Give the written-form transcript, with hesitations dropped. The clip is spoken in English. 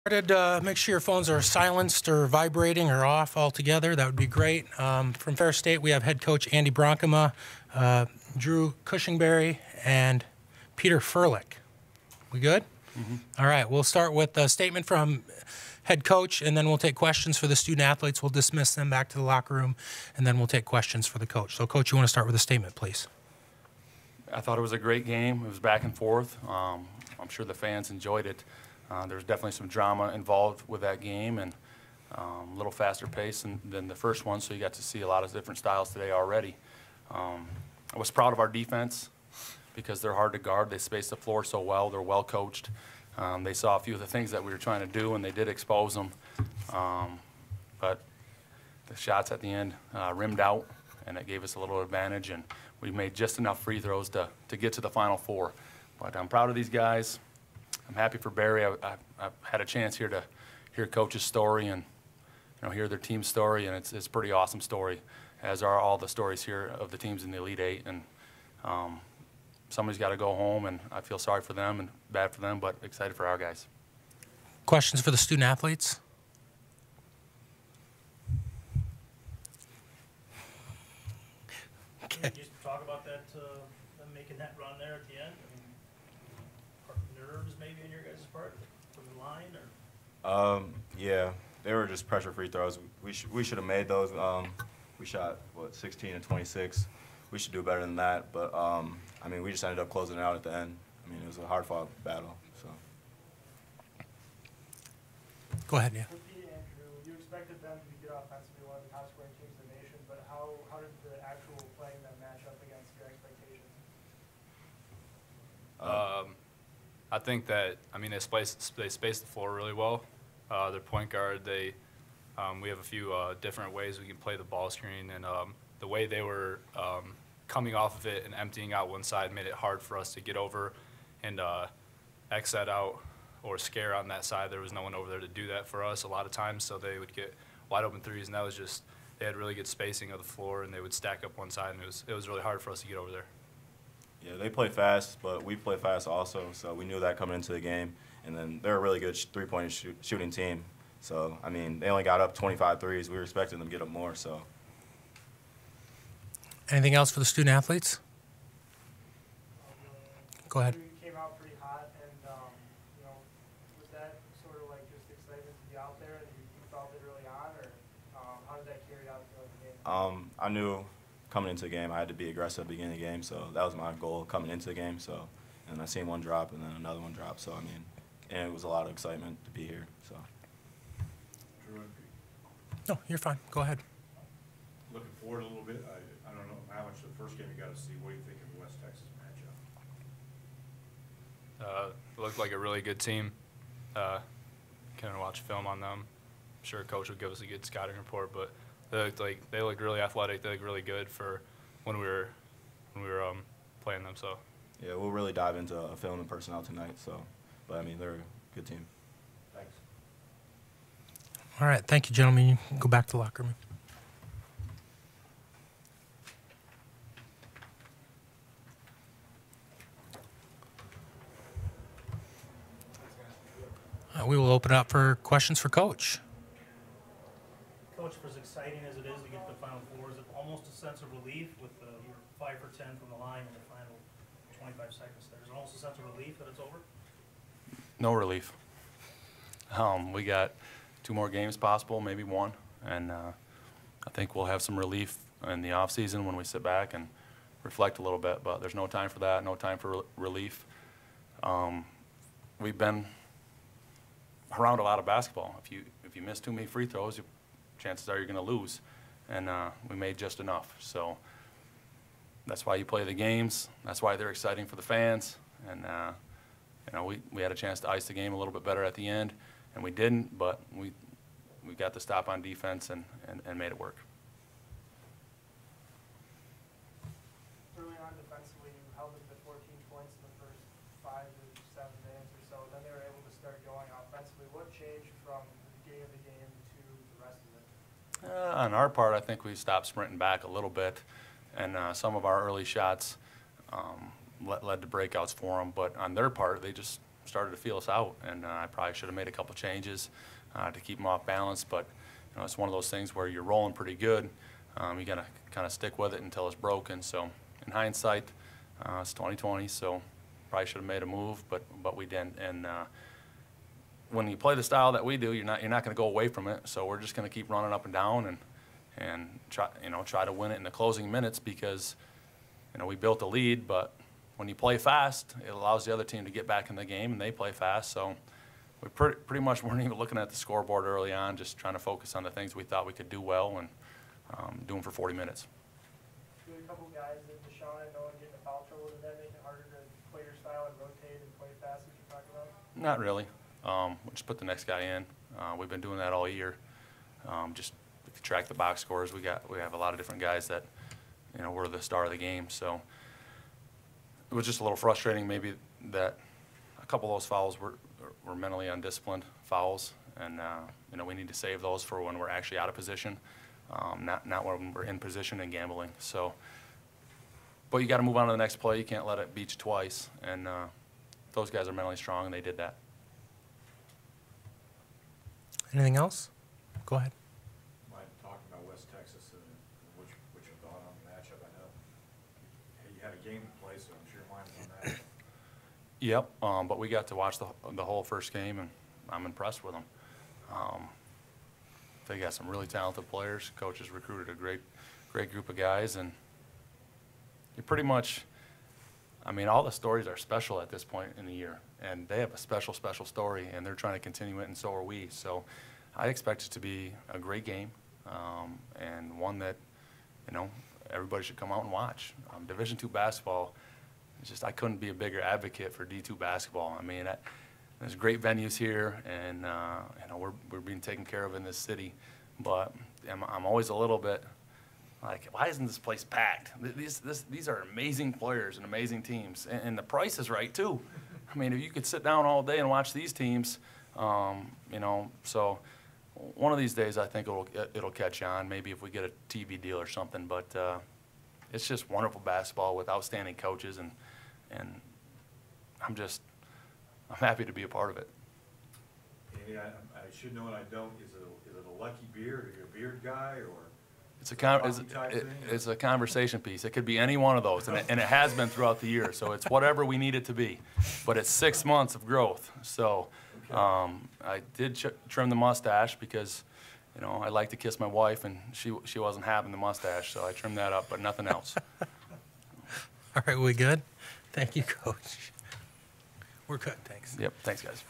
Make sure your phones are silenced or vibrating or off altogether. That would be great. From Ferris State, we have head coach Andy Bronkema, Drew Cushingberry, and Peter Furlick. We good? Mm-hmm. All right, we'll start with a statement from head coach, and then we'll take questions for the student athletes. We'll dismiss them back to the locker room, and then we'll take questions for the coach. So, Coach, you want to start with a statement, please? I thought it was a great game. It was back and forth. I'm sure the fans enjoyed it. There's definitely some drama involved with that game, and a little faster pace than the first one, so you got to see a lot of different styles today already. I was proud of our defense because they're hard to guard. They space the floor so well. They're well coached. They saw a few of the things that we were trying to do, and they did expose them. But the shots at the end rimmed out, and it gave us a little advantage, and we made just enough free throws to get to the Final Four. But I'm proud of these guys. I'm happy for Barry. I've had a chance here to hear Coach's story and hear their team's story, and it's a pretty awesome story, as are all the stories here of the teams in the Elite Eight. And somebody's got to go home, and I feel sorry for them and bad for them, but excited for our guys. Questions for the student athletes? Okay. Can you just talk about that, them making that run there at the end? Nerves maybe on your guys' part from the line, or? Yeah, they were just pressure free throws. We should have made those. We shot 16 and 26. We should do better than that. But I mean, we just ended up closing it out at the end. I mean, it was a hard fought battle. So. Go ahead, yeah. For Pete and Andrew, you expected them to be good offensively, one of the top scoring teams in the nation. But how did the actual playing them match up against your expectations? I think that, they space the floor really well. Their point guard, we have a few different ways we can play the ball screen, and the way they were coming off of it and emptying out one side made it hard for us to get over and X that out or scare on that side. There was no one over there to do that for us a lot of times, so they would get wide open threes, and that was just, they had really good spacing of the floor, and they would stack up one side, and it was really hard for us to get over there. Yeah, they play fast, but we play fast also, so we knew that coming into the game. And then they're a really good three-point shooting team. So, I mean, they only got up 25 threes. We were expecting them to get up more, so. Anything else for the student athletes? Go ahead. You came out pretty hot, and, was that sort of like just excitement to be out there, and you felt it early on, or how did that carry out throughout the game? I knew coming into the game I had to be aggressive at the beginning of the game, so that was my goal coming into the game. So, and I seen one drop and then another one drop. So, I mean, and it was a lot of excitement to be here. So. No, you're fine. Go ahead. Looking forward a little bit, I don't know how much the first game you got to see. What do you think of the West Texas matchup? It looked like a really good team. Kind of watch film on them. I'm sure Coach will give us a good scouting report, but they looked really athletic. They looked really good for when we were playing them. So. Yeah, we'll really dive into film and personnel tonight. So, but I mean, they're a good team. Thanks. All right, thank you, gentlemen. You can go back to the locker room. We will open up for questions for Coach. Coach, for as exciting as it is to get to the Final Four, is it almost a sense of relief with you were 5 for 10 from the line in the final 25 seconds there? Is it almost a sense of relief that it's over? No relief. We got 2 more games possible, maybe 1, and I think we'll have some relief in the off season when we sit back and reflect a little bit. But there's no time for that, no time for relief. We've been around a lot of basketball. If you miss too many free throws, chances are you're going to lose, and we made just enough. So that's why you play the games. That's why they're exciting for the fans. And we had a chance to ice the game a little bit better at the end, and we didn't. But we got the stop on defense and made it work. Early on defensively, you held them to 14 points in the first 5 to 7 minutes or so. Then they were able to start going offensively. What changed from the beginning of the game to the rest of it? On our part, I think we stopped sprinting back a little bit, and some of our early shots led to breakouts for them. But on their part, they just started to feel us out, and I probably should have made a couple changes to keep them off balance. But it's one of those things where you're rolling pretty good. You got to kind of stick with it until it's broken. So in hindsight, it's 2020, so probably should have made a move, but we didn't. And when you play the style that we do, you're not going to go away from it. So we're just going to keep running up and down and try to win it in the closing minutes, because we built a lead. But when you play fast, it allows the other team to get back in the game, and they play fast. So we pretty much weren't even looking at the scoreboard early on, just trying to focus on the things we thought we could do well and do them for 40 minutes. A couple guys that Deshaun and Noah get into foul trouble, does that make it harder to play your style and rotate and play fast as you talked about? Not really. We'll just put the next guy in. We've been doing that all year. Just if you track the box scores, we have a lot of different guys that were the star of the game. So it was just a little frustrating maybe that a couple of those fouls were mentally undisciplined fouls, and we need to save those for when we're actually out of position, not when we're in position and gambling. So, but you got to move on to the next play. You can't let it beat you twice, and those guys are mentally strong, and they did that. Anything else? Go ahead. Mind talking about West Texas and what your thought on the matchup? I know you had a game to play, so I'm sure your mind is on that. Yep, but we got to watch the whole first game, and I'm impressed with them. They got some really talented players. Coaches recruited a great group of guys, and you pretty much, all the stories are special at this point in the year, and they have a special story, and they're trying to continue it, and so are we. So I expect it to be a great game, and one that, everybody should come out and watch. Division II basketball, I couldn't be a bigger advocate for D2 basketball. There's great venues here, and we're being taken care of in this city, but I'm always a little bit like, why isn't this place packed? These are amazing players and amazing teams, and the price is right too. If you could sit down all day and watch these teams, so one of these days I think it'll catch on. Maybe if we get a TV deal or something, but it's just wonderful basketball with outstanding coaches, and I'm happy to be a part of it. Andy, I should know and I don't. Is it a lucky beard? Are you a beard guy, or? It's a conversation piece. It could be any one of those, and it has been throughout the year. So it's whatever we need it to be. But it's 6 months of growth. So I did trim the mustache because, I like to kiss my wife, and she wasn't having the mustache, so I trimmed that up, but nothing else. All right, we good? Thank you, Coach. We're good, thanks. Yep, thanks, guys.